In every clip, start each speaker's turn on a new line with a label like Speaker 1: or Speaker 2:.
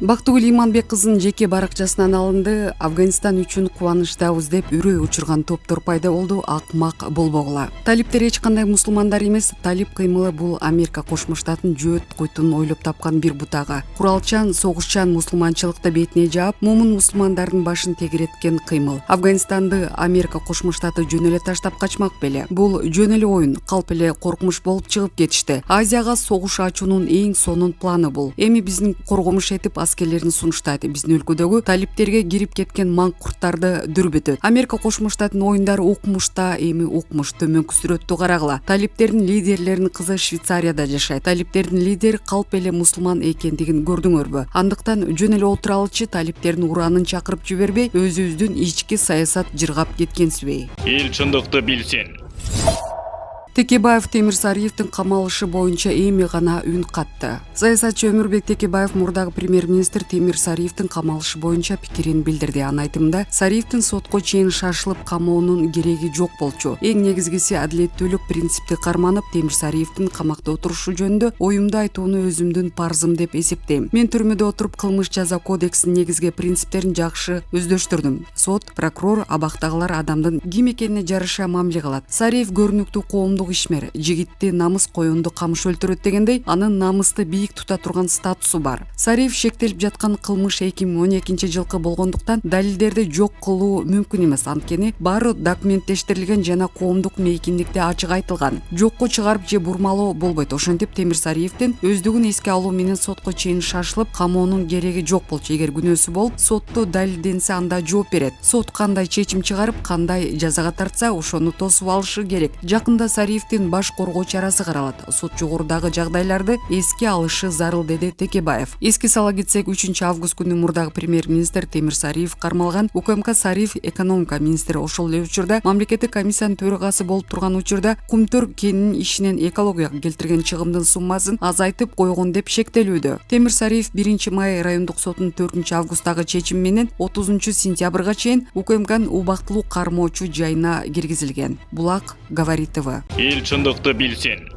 Speaker 1: Бактыгүл Иманбек кызынын жеке баракчасынан алынды. Афганистан үчүн кубанычтабыз деп үрөө учурган топтор пайда болду. Акмак болбогула. Талиптер эч кандай мусулмандар эмес. Талип кыймылы бул Америка Кошмо Штатын жөөт куйтун ойлоп тапкан бир бутага. Куралчан, согушчан мусулманчылыкты бетине жаап, момун мусулмандардын башын тегереткен кыймыл. Афганистанды Америка Кошмо Штаты жөн эле таштап качмак беле. Бул жөн эле оюн, калп эле коркунуч болуп чыгып кетишти. Азияга согуш ачуунун эң сонун планы бул. Эми биздин коргомуш этип аскерлерин сунуштайт. Биздин өлкөдөгү талиптерге кирип кеткен маң курттарды дүрбүтөт. Америка Кошмо Штатынын оюндары укмушта, эми укмуш төмөнкү сүрөттү карагыла. Талиптердин лидерлеринин кызы Швейцарияда жашайт. Талиптердин лидери калп эле мусулман экендигин көрдүңөрбү? Андыктан жөн эле отуралычы талиптердин уранын чакырып жибербей, өзүбүздүн ички саясат жыргап кеткенсизби?
Speaker 2: Эл чындыкты билсин.
Speaker 1: Текебаев Темир Сариевдин камалышы боюнча эми гана үн катты. Саясатчы Өмүрбек Текебаев мурдагы премьер-министр Темир Сариевдин камалышы боюнча пикирин билдирди. Анын айтымында, Сариевдин сотко чейин шашылып камоонун кереги жок болчу. Эң негизгиси адилеттүүлүк принципти карманып, Темир Сариевдин камакта отурушу жөнүндө оюмду айтууну өзүмдүн парзым деп эсептейм. Мен түрмөдө отуруп кылмыш жаза кодексинин негизги принциптерин жакшы өздөштүрдүм. Сот, прокурор, абактагылар адамдын ким экенине жараша мамиле кылат. Сариев көрүнүктүү коомдук ишмер, жигитти намыс коюнду камыш өлтүрөт дегендей, анын намысты бийик тута турган статусу бар. Сариев шектелип жаткан кылмыш 2012 жылкы болгондуктан далилдерди жок кылуу мүмкүн эмес. Анткени баары документтештирилген жана коомдук мейкиндикте ачык айтылган. Жокко чыгарып же бурмалоо болбойт. Ошентип Темир Сариевдин өздүгүн эске алуу менен сотко чейин шашылып, камоонун кереги жок болчу. Эгер күнөөсү болуп, сотто далилденсе, анда жооп берет. Сот кандай чечим чыгарып, кандай жазага тартса, ошону тосуп алышы керек. Жакында Сариевдин баш коргоо чарасы каралат. Сот жогорудагы жагдайларды эске алышы зарыл, деди Текебаев. Эске сала кетсек, 3 август күнү мурдагы премьер-министр Темир Сариев кармалган. УКМК Сариев экономика министри. Ошол эле учурда мамлекеттик комиссиянын төрагасы болуп турган учурда Кумтөр кенинин ишинен экологияга келтирген чыгымдын суммасын азайтып койгон деп шектелүүдө. Темир Сариев 1 май райондук сотунун 4 августтагы чечими менен 30 сентябрга чейин УКМКнын убактылуу кармоочу жайына киргизилген. Булак говорит ТВ.
Speaker 2: Эл чындыкты билсин.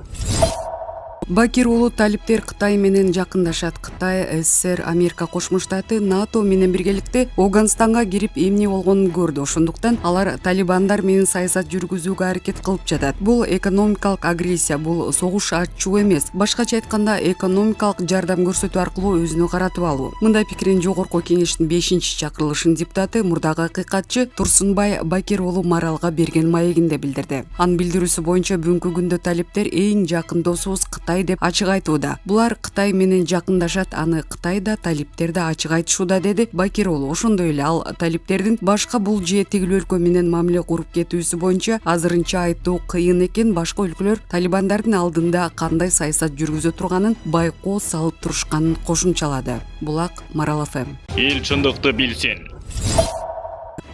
Speaker 1: Бакир уулу талиптер Кытай менен жакындашат. Кытай, СССР, Америка Кошмо Штаты, НАТО менен биргеликте Афганистанга кирип эмне болгонун көрдү. Ошондуктан алар талибандар менен саясат жүргүзүүгө аракет кылып жатат. Бул экономикалык агрессия, бул согуш ачуу эмес. Башкача айтканда, экономикалык жардам көрсөтүү аркылуу өзүнө каратып алуу. Мындай пикирин Жогорку Кеңештин 5-чакырылышынын депутаты, мурдагы акыйкатчы Турсунбай Бакир уулу Маралга берген маегинде билдирди. Анын билдирүүсү боюнча, бүгүнкү күндө талиптер эң жакын досубуз Кытай деп ачык айтууда. Булар Кытай менен жакындашат, аны Кытай да, талиптер да ачык айтышууда, деди Бакир уулу. Ошондой эле ал талиптердин башка бул же тигил өлкө менен мамиле куруп кетүүсү боюнча азырынча айтуу кыйын экен. Башка өлкөлөр талибандардын алдында кандай саясат жүргүзө турганын байкоо салып турушканын кошумчалады. Булак, Марал ФМ.
Speaker 2: Эл чындыкты билсин.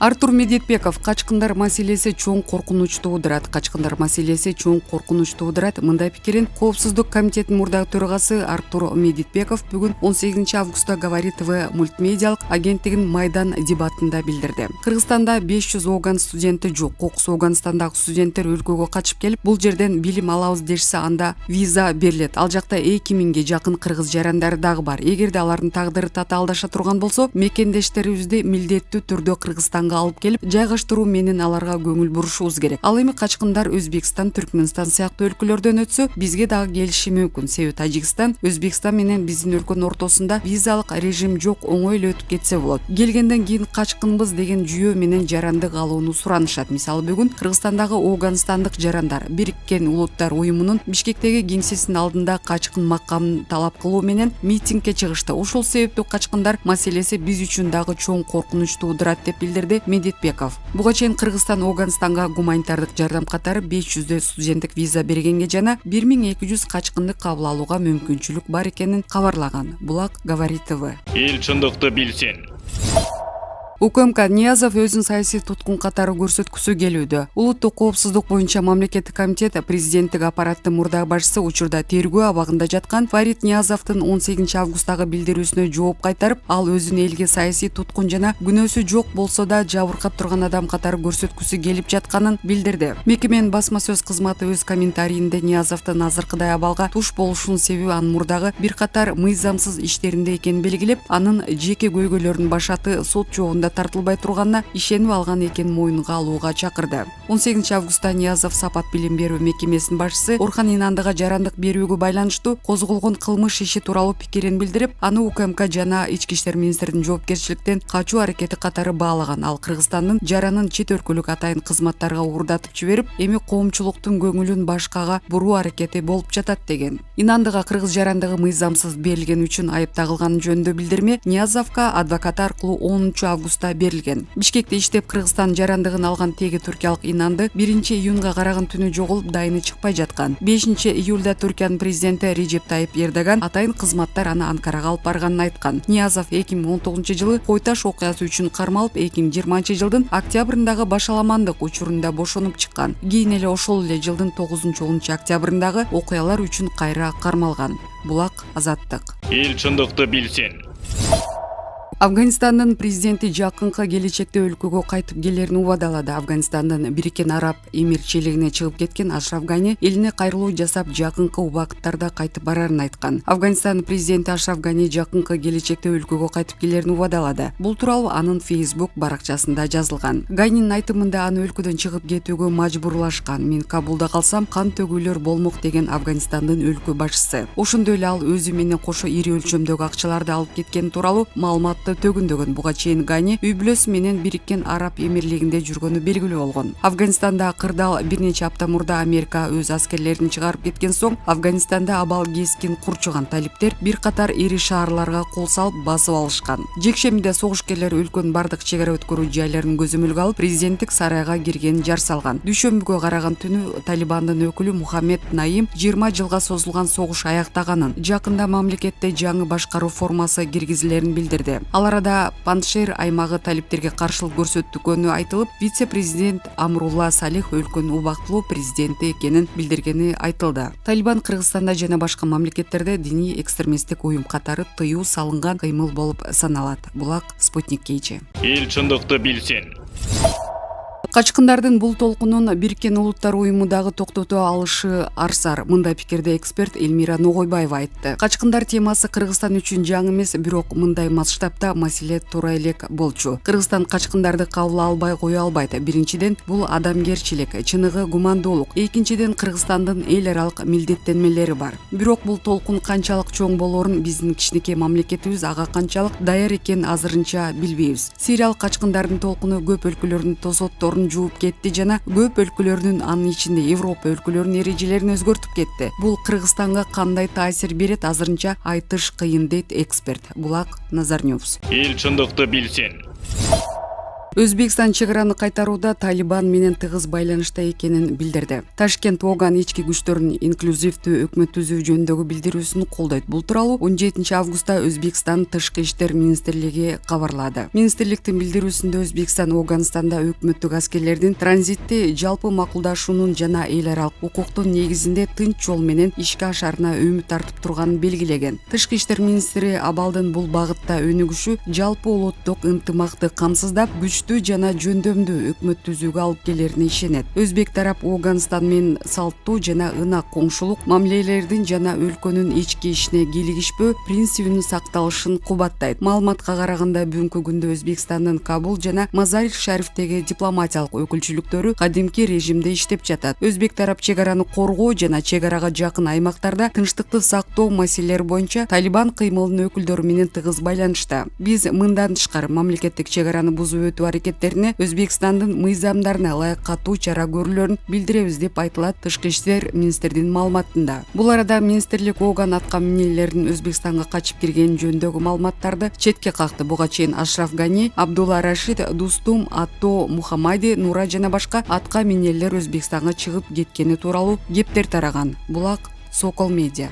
Speaker 1: Артур Медетбеков: качкындар маселеси чоң коркунуч туудурат. Качкындар маселеси чоң коркунуч туудурат. Мындай пикирин Коопсуздук комитетинин мурдагы төрагасы Артур Медетбеков бүгүн 18 августта Говорит ТВ мультмедиалык агенттигинин Майдан дебатында билдирди. Кыргызстанда 500 Афган студенти жок. Кокус Афганистандагы студенттер өлкөгө качып келип, бул жерден билим алабыз дешсе, анда виза берилет. Ал жакта 2000ге жакын кыргыз жарандары дагы бар. Эгерде алардын тагдыры татаалдаша турган болсо, мекендештерибизди милдеттүү түрдө Кыргызстанга алып келип жайгаштыруу менен аларга көңүл бурушубуз керек. Ал эми качкындар Өзбекстан, Түркмөнстан сыяктуу өлкөлөрдөн өтсө, бизге дагы келиши мүмкүн. Себеби Тажикстан, Өзбекстан менен биздин өлкөнүн ортосунда визалык режим жок, оңой эле өтүп кетсе болот. Келгенден кийин качкынбыз деген жүйө менен жарандык алууну суранышат. Мисалы бүгүн Кыргызстандагы афганистандык жарандар Бириккен Улуттар уюмунун Бишкектеги кеңсесинин алдында качкын макамын талап кылуу менен митингге чыгышты. Ошол себептүү качкындар маселеси биз үчүн дагы чоң коркунуч туудурат деп билдирди Медетбеков. Буга чейин Кыргызстан Афганистанга гуманитардык жардам катары 500 студенттик виза бергенге жана 1200 качкынды кабыл алууга мүмкүнчүлүк бар экенин кабарлаган. Булак Говорит ТВ.
Speaker 2: Эл чындыкты билсин.
Speaker 1: УКМК Ниязов өзүн саясий туткун катары көрсөткүсү келүүдө. Улуттук коопсуздук боюнча мамлекеттик комитет президенттик аппараттын мурдагы башчысы учурда тергөө абагында жаткан Фарид Ниязовдун 18 августтагы билдирүүсүнө жооп кайтарып, ал өзүн элге саясий туткун жана күнөөсү жок болсо да жабыркап турган адам катары көрсөткүсү келип жатканын билдирди. Мекеменин басма сөз кызматы өз комментарийинде Ниязовдун азыркыдай абалга туш болушунун себеби анын мурдагы бир катар мыйзамсыз иштеринде экенин белгилеп, анын жеке көйгөйлөрүнүн башаты сот жоогунда тартылбай турганына ишенип алган экенин мойнуга алууга чакырды. 18 августта Ниязов Сапат билим берүү мекемесинин башчысы Орхан Инандыга жарандык берүүгө байланыштуу козголгон кылмыш иши тууралуу пикирин билдирип, аны УКМК жана Ички иштер министринин жоопкерчиликтен качуу аракети катары баалаган. Ал Кыргызстандын жаранын чет өлкөлүк атайын кызматтарга уурдатып жиберип, эми коомчулуктун көңүлүн башкага буруу аракети болуп жатат деген. Инандыга кыргыз жарандыгы мыйзамсыз берилген үчүн айып тагылганы жөнүндө билдирме Ниязовго адвокаты аркылуу 10 августта берилген. Бишкекте иштеп Кыргызстан жарандыгын алган теги туркиялык Инанды 1 июнга караган түнү жоголуп, дайыны чыкпай жаткан. 5 июлда Түркиянын президенти Режеп Тайып Эрдоган атайын кызматтар аны Анкарага алып барганын айткан. Ниязов 2019 жылы Кой Таш окуясы үчүн кармалып, 2020 жылдын октябрындагы башаламандык учурунда бошонуп чыккан. Кийин эле ошол эле жылдын 9-10 октябрындагы окуялар үчүн кайра кармалган. Булак Азаттык.
Speaker 2: Эл чындыкты билсин.
Speaker 1: Афганистандын президенти жакынкы келечекте өлкөгө кайтып келерин убадалады. Афганистандын Бириккен Араб Эмирчилигине чыгып кеткен Ашраф Гани элине кайрылуу жасап, жакынкы убакыттарда кайтып барарын айткан. Афганистандын президенти Ашраф Гани жакынкы келечекте өлкөгө кайтып келерин убадалады. Бул тууралуу анын Facebook баракчасында жазылган. Ганинин айтымында аны өлкөдөн чыгып кетүүгө мажбурлашкан. Мен Кабулда калсам кан төгүүлөр болмок деген Афганистандын өлкө башчысы. Ошондой эле ал өзү менен кошо ири өлчөмдөгү акчаларды алып кеткени тууралуу маалыматты төгүндөгөн. Буга чейин Гани үй бүлөсү менен Бириккен Араб Эмирлигинде жүргөнү белгилүү болгон. Афганистанда кырдаал бир нече апта мурда Америка өз аскерлерин чыгарып кеткен соң, Афганистанда абал кескин курчуган талиптер бир катар ири шаарларга кол салып басып алышкан. Жекшемиде согушкерлер өлкөнүн бардык чек ара өткөрүү жайларын көзөмөлгө алып, президенттик сарайга киргенин жар салган. Дүйшөмбүгө караган түнү Талибандын өкүлү Мухаммед Наим 20 жылга созулган согуш аяктаганын, жакында мамлекетте жаңы башкаруу формасы киргизилерин билдирди. Ал арада Паншер аймагы талиптерге каршылык көрсөткөнү айтылып, вице-президент Амрулла Салих өлкөнүн убактылуу президенти экенин билдиргени айтылды. Талибан Кыргызстанда жана башка мамлекеттерде диний экстремисттик уюм катары тыюу салынган кыймыл болуп саналат. Булак Спутник Кейчи.
Speaker 2: Эл чындыкты билсин.
Speaker 1: Качкындардын бул толкунун Бириккен Улуттар уюмундагы токтото алышы арсар. Мындай пикирди эксперт Элмира Ногойбаева айтты. Качкындар темасы Кыргызстан үчүн жаңы эмес, бирок мындай масштабта маселе туура элек болчу. Кыргызстан качкындарды кабыл албай кое албайт. Биринчиден, бул адамгерчилик, чыныгы гумандуулук. Экинчиден, Кыргызстандын эл аралык милдеттенмелери бар. Бирок бул толкун канчалык чоң болорун биздин кичинекей мамлекетибиз ага канчалык даяр экенин азырынча билбейбиз. Сириялык качкындардын толкуну көп өлкөлөрдүн тосотторун жууп кетти жана көп өлкөлөрдүн, анын ичинде Европа өлкөлөрүнүн эрежелерин өзгөртүп кетти. Бул Кыргызстанга кандай таасир берет, азырынча айтыш кыйын дейт эксперт. Булак Назарнёвс.
Speaker 2: Эл чындыкты билсин.
Speaker 1: Өзбекстан чек-араны кайтарууда Талибан менен тыгыз байланышта экенин билдирди. Ташкент Оган ички күчтөрүнүн инклюзивдүү өкмөт түзүү жөнүндөгү билдирүүсүн колдойт. Бул тууралуу 17 августта Өзбекстан Тышкы иштер министрлиги кабарлады. Министрликтин билдирүүсүндө Өзбекстан Оганстанда өкмөттүк аскерлердин транзитти жалпы макулдашуунун жана эл аралык укуктун негизинде тынч жол менен ишке ашарына үмүт артып турганын белгилеген. Тышкы иштер министри абалдын бул багытта өнүгүшү жалпы улуттук ынтымакты камсыздап, жана жөндөмдүү өкмөт түзүүгө алып келерине ишенет. Өзбек тарап Оганстан менен салттуу жана ынак коңшулук мамилелердин жана өлкөнүн ички ишине кийлигишпөө принцибинин сакталышын кубаттайт. Маалыматка караганда, бүгүнкү күндө Өзбекстандын Кабул жана Мазарик-Шарифтеги дипломатиялык өкүлчүлүктөрү кадимки режимде иштеп жатат. Өзбек тарап чек-араны коргоо жана чек-арага жакын аймактарда тынчтыкты сактоо маселелери боюнча Талибан кыймылынын өкүлдөрү менен тыгыз байланышта. Биз мындан тышкары мамлекеттик чек-араны бузуп өтүү аракеттерине Өзбекстандын мыйзамдарына ылайык катуу чара көрүлөрүн билдиребиз деп айтылат Тышкы иштер министрдин маалыматында. Бул арада министрлик Оган атка минелердин Өзбекстанга качып киргени жөнүндөгү маалыматтарды четке какты. Буга чейин Ашраф Гани, Абдулла Рашид, Дустум, Атто Мухаммади, Нура жана башка атка минелер Өзбекстанга чыгып кеткени тууралуу кептер тараган. Булак Сокол Медиа.